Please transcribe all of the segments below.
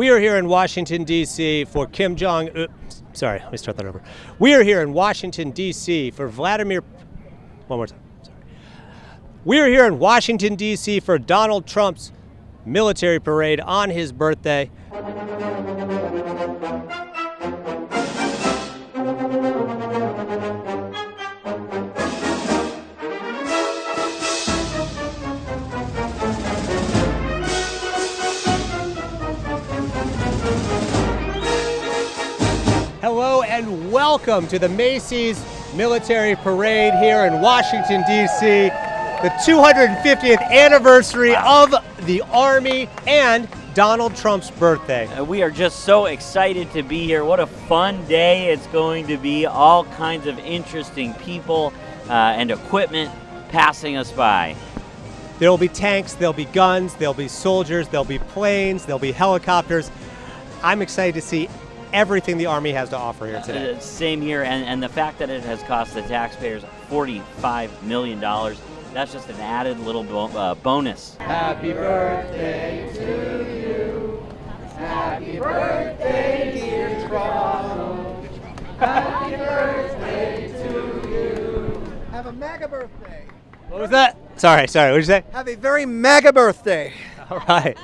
We are here in Washington, D.C. for Kim Jong... sorry, let me start that over. We are here in Washington, D.C. for Vladimir... One more time. Sorry. We are here in Washington, D.C. for Donald Trump's military parade on his birthday. Hello and welcome to the Macy's Military Parade here in Washington, D.C., the 250th anniversary of the Army and Donald Trump's birthday. We are just so excited to be here. What a fun day it's going to be. All kinds of interesting people and equipment passing us by. There will be tanks, there'll be guns, there'll be soldiers, there'll be planes, there'll be helicopters. I'm excited to see everything the Army has to offer here today. Same here, and the fact that it has cost the taxpayers $45 million, that's just an added little bonus. Happy birthday to you. Happy birthday, dear Ronald. Happy birthday to you. Have a mega birthday. What was that? Sorry, what did you say? Have a very mega birthday. All right.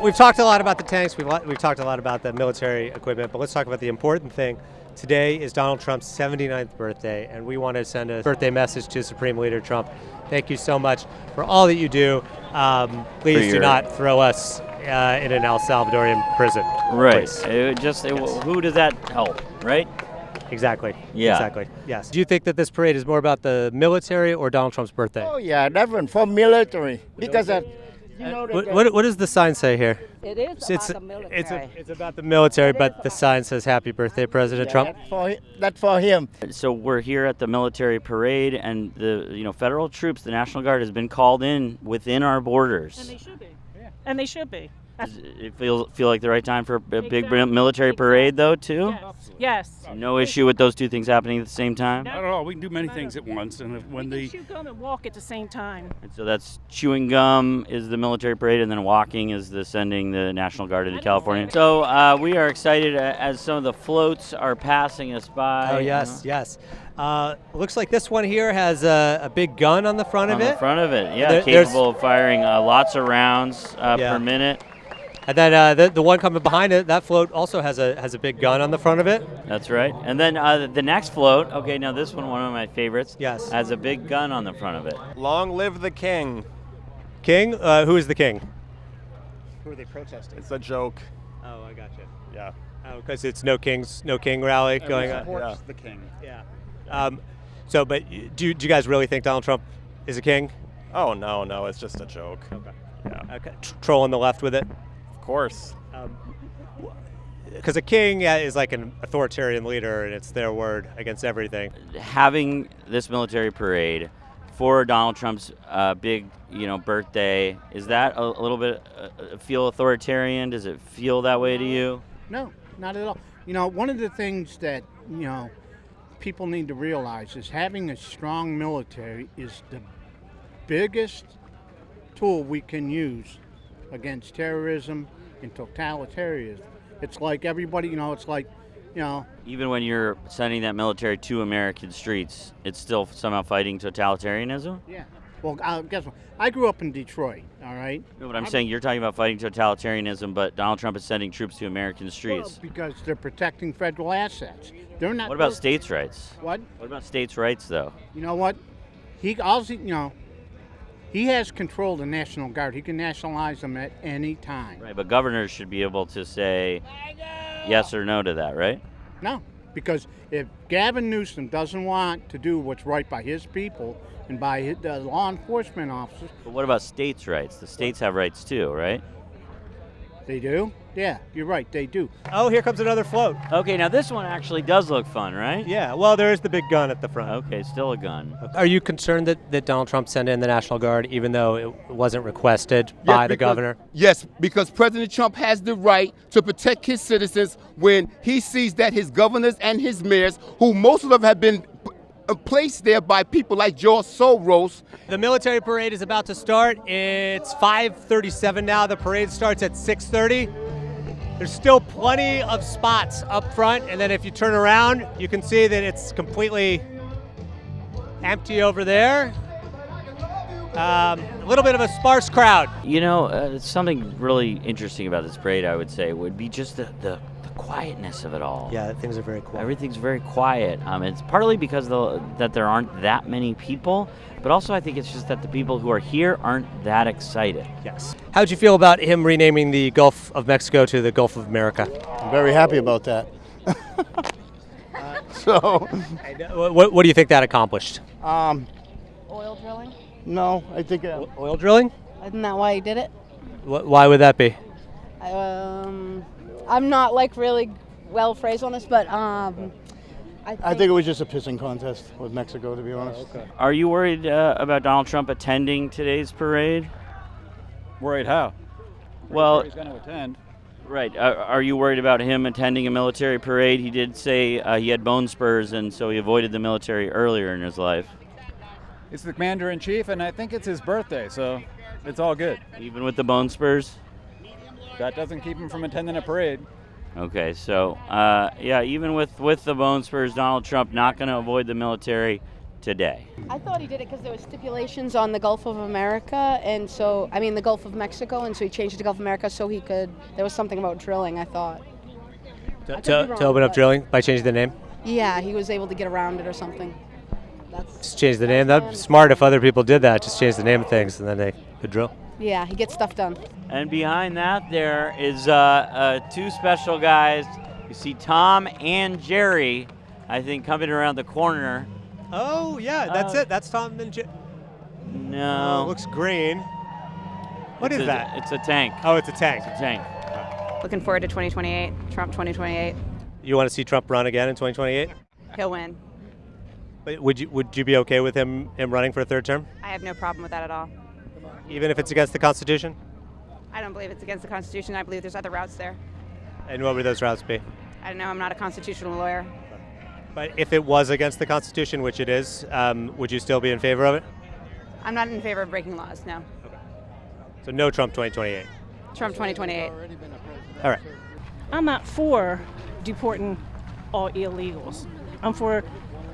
We've talked a lot about the tanks, we've talked a lot about the military equipment, but let's talk about the important thing. Today is Donald Trump's 79th birthday, and we want to send a birthday message to Supreme Leader Trump. Thank you so much for all that you do. Please do not throw us in an El Salvadorian prison. Right. Who does that help, right? Exactly. Yeah. Exactly. Yes. Do you think that this parade is more about the military or Donald Trump's birthday? Oh yeah, definitely for military because you know that What does the sign say here? It is about the military. It's about the military, but the sign says "Happy Birthday, President Trump." That's for him. So we're here at the military parade, and the federal troops, the National Guard, has been called in within our borders. And they should be. Yeah. And they should be. Does it feel like the right time for a big military parade, though, too? Yes. No issue with those two things happening at the same time? Not at all. We can do many things at once, and when We can chew gum and walk at the same time. And so that's chewing gum is the military parade, and then walking is the sending the National Guard into California. So we are excited as some of the floats are passing us by. Oh yes, yes. Looks like this one here has a big gun on the front of it. On the front of it, yeah, capable of firing lots of rounds per minute. And then the one coming behind it, that float also has a big gun on the front of it. That's right. And then the next float, okay, now this one of my favorites, yes, has a big gun on the front of it. Long live the king. King? Who is the king? Who are they protesting? It's a joke. Oh, I got you. Yeah. Oh, because it's no king rally going on. Supports the king. Yeah. But do you guys really think Donald Trump is a king? Oh no, it's just a joke. Okay. Yeah. Okay. Trolling the left with it. Of course. Because a king is like an authoritarian leader, and it's their word against everything. Having this military parade for Donald Trump's big, birthday, is that a little bit feel authoritarian? Does it feel that way to you? No, not at all. One of the things that people need to realize is having a strong military is the biggest tool we can use against terrorism and totalitarianism. It's like everybody, Even when you're sending that military to American streets, it's still somehow fighting totalitarianism? Yeah. Well, guess what? I grew up in Detroit, all right? No, but I'm saying you're talking about fighting totalitarianism, but Donald Trump is sending troops to American streets. Well, because they're protecting federal assets. They're not. What about states' rights? What? What about states' rights, though? You know what? He has control of the National Guard. He can nationalize them at any time. Right, but governors should be able to say yes or no to that, right? No, because if Gavin Newsom doesn't want to do what's right by his people and by the law enforcement officers... But what about states' rights? The states have rights too, right? They do? Yeah, you're right, they do. Oh, here comes another float. Okay, now this one actually does look fun, right? Yeah, well, there is the big gun at the front. Okay, still a gun. Are you concerned that Donald Trump sent in the National Guard even though it wasn't requested by the governor? Yes, because President Trump has the right to protect his citizens when he sees that his governors and his mayors, who most of them have been placed there by people like George Soros. The military parade is about to start. It's 5:37 now. The parade starts at 6:30. There's still plenty of spots up front, and then if you turn around, you can see that it's completely empty over there. A little bit of a sparse crowd. You know, something really interesting about this parade, I would say, would be just the quietness of it all. Yeah, things are very quiet. Everything's very quiet. It's partly because that there aren't that many people, but also I think it's just that the people who are here aren't that excited. Yes. How'd you feel about him renaming the Gulf of Mexico to the Gulf of America? I'm very happy about that. What do you think that accomplished? Oil drilling? No, I think Oil drilling? Isn't that why he did it? Why would that be? I'm not like really well phrased on this, but I think it was just a pissing contest with Mexico, to be honest. Okay. Are you worried about Donald Trump attending today's parade? Worried how? Well, He's going to attend. right. Are you worried about him attending a military parade? He did say he had bone spurs, and so he avoided the military earlier in his life. He's the commander-in-chief, and I think it's his birthday, so it's all good. Even with the bone spurs? That doesn't keep him from attending a parade. Okay, so yeah, even with the bone spurs, Donald Trump not going to avoid the military today. I thought he did it because there were stipulations on the Gulf of America, and so, I mean the Gulf of Mexico, and so he changed it to Gulf of America so he could, there was something about drilling, I thought. To open up drilling by changing the name? Yeah, he was able to get around it or something. Just change the name. That'd be smart if other people did that. Just change the name of things and then they could drill. Yeah, he gets stuff done. And behind that, there is two special guys. You see Tom and Jerry, I think, coming around the corner. Oh, yeah, that's it. That's Tom and Jerry. No. Oh, it looks green. What is that? It's a tank. Oh, it's a tank. It's a tank. Looking forward to 2028, Trump 2028. You want to see Trump run again in 2028? He'll win. But would you be okay with him running for a third term? I have no problem with that at all. Even if it's against the Constitution? I don't believe it's against the Constitution. I believe there's other routes there. And what would those routes be? I don't know. I'm not a constitutional lawyer. But if it was against the Constitution, which it is, would you still be in favor of it? I'm not in favor of breaking laws, no. Okay. So no Trump 2028. Trump 2028. All right. I'm not for deporting all illegals. I'm for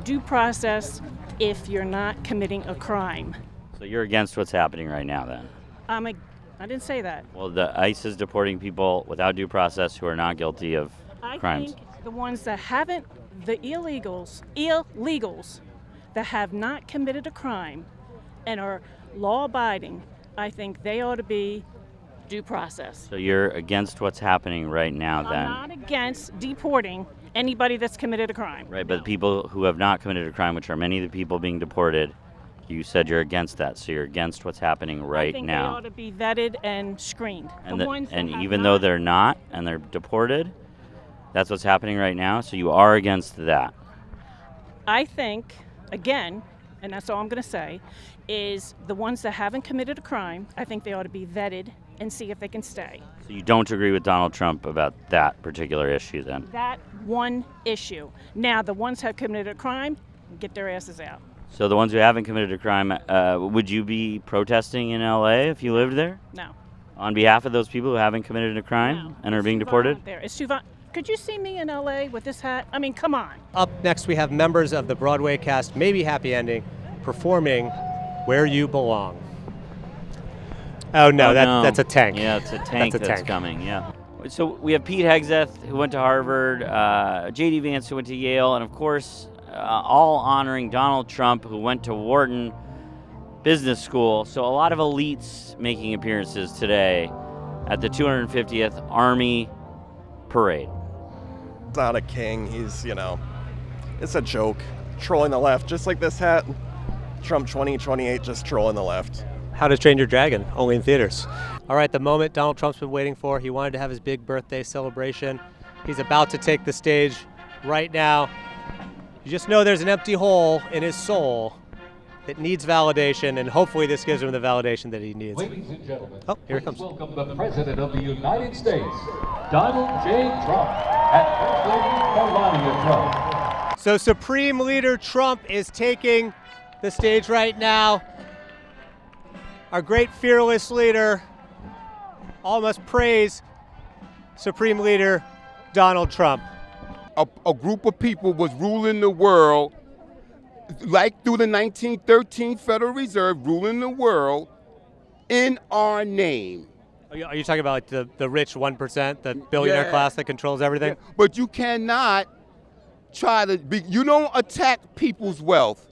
due process if you're not committing a crime. So you're against what's happening right now, then? I didn't say that. Well, the ICE is deporting people without due process who are not guilty of crimes. I think the ones that haven't, the illegals that have not committed a crime and are law-abiding, I think they ought to be due process. So you're against what's happening right now, then? I'm not against deporting anybody that's committed a crime. Right, but the people who have not committed a crime, which are many of the people being deported, you said you're against that. So you're against what's happening right I think now. they ought to be vetted and screened. And even though they're not and they're deported, that's what's happening right now. So you are against that. I think, again, and that's all I'm going to say, is the ones that haven't committed a crime, I think they ought to be vetted and see if they can stay. So you don't agree with Donald Trump about that particular issue, then? That one issue. Now, the ones who have committed a crime, get their asses out. So the ones who haven't committed a crime, would you be protesting in LA if you lived there? No. On behalf of those people who haven't committed a crime No. and are It's being too deported? violent there. It's too violent. Could you see me in LA with this hat? I mean, come on. Up next, we have members of the Broadway cast, Maybe Happy Ending, performing Where You Belong. Oh, no, that's a tank. Yeah, it's a tank That's a tank. coming, yeah. So we have Pete Hegseth, who went to Harvard, J.D. Vance, who went to Yale, and of course, all honoring Donald Trump, who went to Wharton Business School. So a lot of elites making appearances today at the 250th Army Parade. He's not a king. He's, it's a joke. Trolling the left, just like this hat. Trump 2028, just trolling the left. How to Train Your Dragon, only in theaters. All right, the moment Donald Trump's been waiting for. He wanted to have his big birthday celebration. He's about to take the stage right now. You just know there's an empty hole in his soul that needs validation, and hopefully this gives him the validation that he needs. Ladies and gentlemen, oh, here it comes. Welcome the President of the United States, Donald J. Trump, and First Lady Melania Trump. So Supreme Leader Trump is taking the stage right now. Our great fearless leader. All must praise Supreme Leader Donald Trump. A group of people was ruling the world, like through the 1913 Federal Reserve, ruling the world in our name. Are you talking about like the rich 1%, the billionaire class that controls everything? Yeah. But you cannot try to you don't attack people's wealth.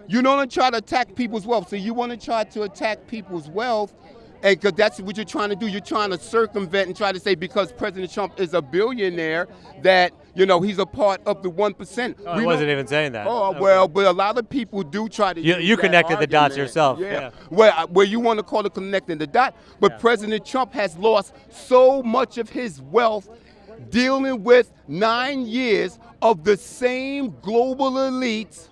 You don't try to attack people's wealth. So you want to try to attack people's wealth, and because that's what you're trying to do. You're trying to circumvent and try to say because President Trump is a billionaire that, you know, he's a part of the 1%. Oh, I wasn't even saying that. Oh, well, but a lot of people do try to use You that connected the dots argument. yourself. Yeah. Well, you want to call it connecting the dot, but President Trump has lost so much of his wealth dealing with 9 years of the same global elites.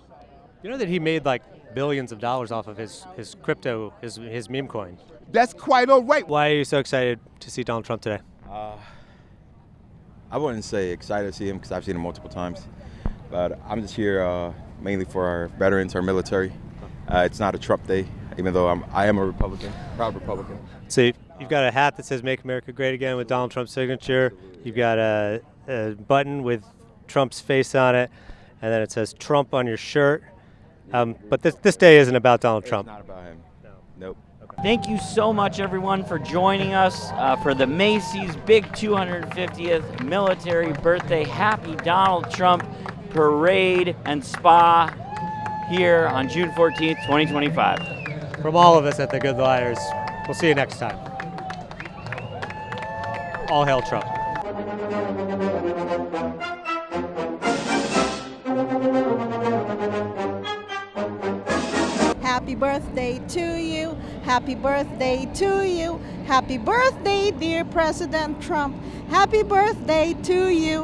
You know that he made like billions of dollars off of his crypto, his meme coin. That's quite all right. Why are you so excited to see Donald Trump today? I wouldn't say excited to see him because I've seen him multiple times, but I'm just here mainly for our veterans, our military. It's not a Trump day, even though I am a Republican, proud Republican. So you've got a hat that says "Make America Great Again" with Donald Trump's signature. You've got a button with Trump's face on it, and then it says Trump on your shirt. But this day isn't about Donald Trump. It's not about him. Nope. Thank you so much, everyone, for joining us for the Macy's Big 250th Military Birthday Happy Donald Trump Parade and Spa here on June 14th, 2025. From all of us at The Good Liars, we'll see you next time. All hail Trump. Happy birthday to you. Happy birthday to you. Happy birthday, dear President Trump. Happy birthday to you.